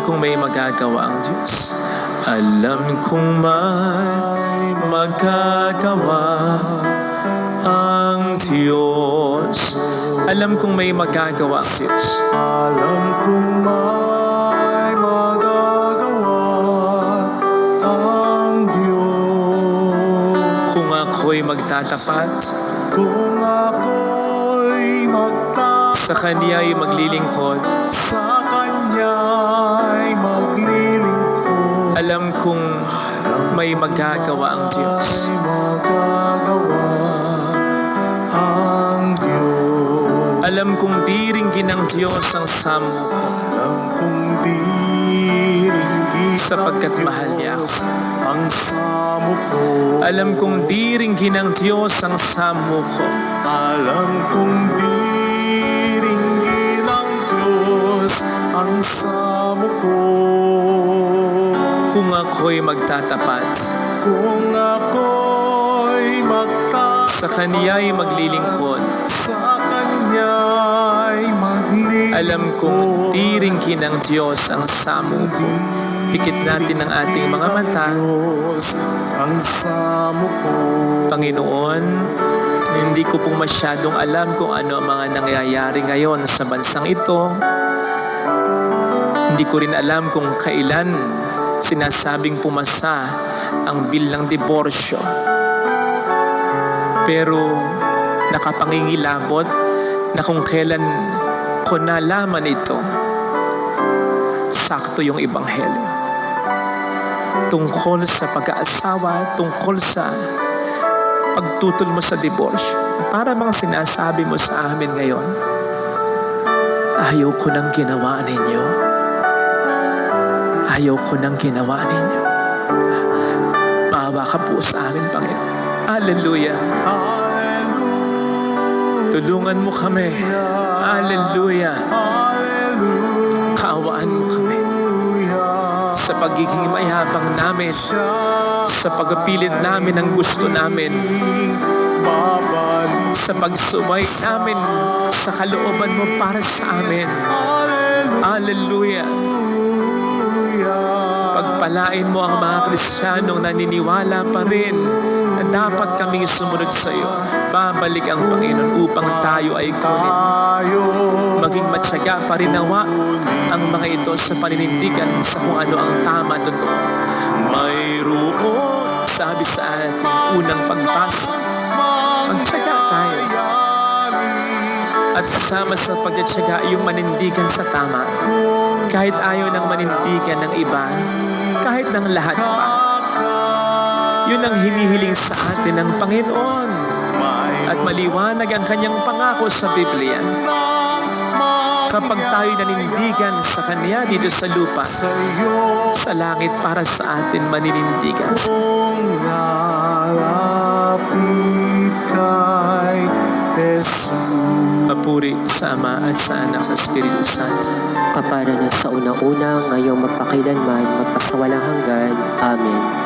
kong may magagawa ang Diyos. Alam kong may magagawa ang Diyos. Alam kong may magagawa ang Diyos. Alam kong may magagawa ang Diyos. Kung ako'y magtatapat, Kung ako'y sa Kanya'y maglilingkod, sa Kanya'y maglilingkod, alam kong may magagawa ang Diyos. may magagawa ang Diyos. Alam kong diringgin ng Diyos ang sammo ko, Alam kong diringgin sapagkat ng mahal niya ako. Diyos ang samo ko. Alam kong diringgin ng Diyos ang sammo ko. Alam kong diringgin ng Diyos ang samo ko. Kung ako'y magtatapat, Kung ako'y sa Kanya'y maglilingkod, sa Kanya'y maglilingkod, alam kong diringgin ng Diyos ang sammo ko. Pikit natin ang ating mga mata. Diyos ang samo ko. Panginoon, hindi ko pong masyadong alam kung ano ang mga nangyayari ngayon sa bansang ito. Hindi ko rin alam kung kailan sinasabing pumasa ang bill ng diborsyo. Pero nakapangingilabot na kung kailan ko nalaman ito, sakto yung ebanghelyo. Tungkol sa pag-aasawa, tungkol sa pagtutol mo sa diborsyo. Para bang sinasabi mo sa amin ngayon, ayaw ko nang ginawa ninyo. Ayaw ko nang ginawa ninyo. Maawa ka po sa amin, Panginoon. Hallelujah. Tulungan mo kami. Hallelujah. Kaawaan mo kami sa pagiging mayabang namin, sa pagpilit namin ang gusto namin, sa pagsubay namin sa kalooban mo para sa amin. Hallelujah. Pagpalain mo ang mga Kristiyanong naniniwala pa rin na dapat kaming sumunod sa iyo. Babalik ang Panginoon upang tayo ay kunin. Maging matyaga pa rin nawa ang mga ito sa paninindigan sa kung ano ang tama at totoo. Mayroon, sabi sa ating unang pagbasa, magtyaga tayo. At kasama sa pagtyaga yung manindigan sa tama. Kahit ayaw ng manindigan ng iba, kahit ng lahat pa. Yun ang hinihiling sa atin ng Panginoon. At maliwanag ang kanyang pangako sa Biblia. Kapag tayo nanindigan sa Kanya dito sa lupa, sa langit para sa atin maninindigan. Kung lalapit kay Jesus. Papuri sa Ama at sa Anak sa Espiritu Santo. Kapara na sa unang-una, ngayong magpakailanman, magpasawalang hanggan. Amen.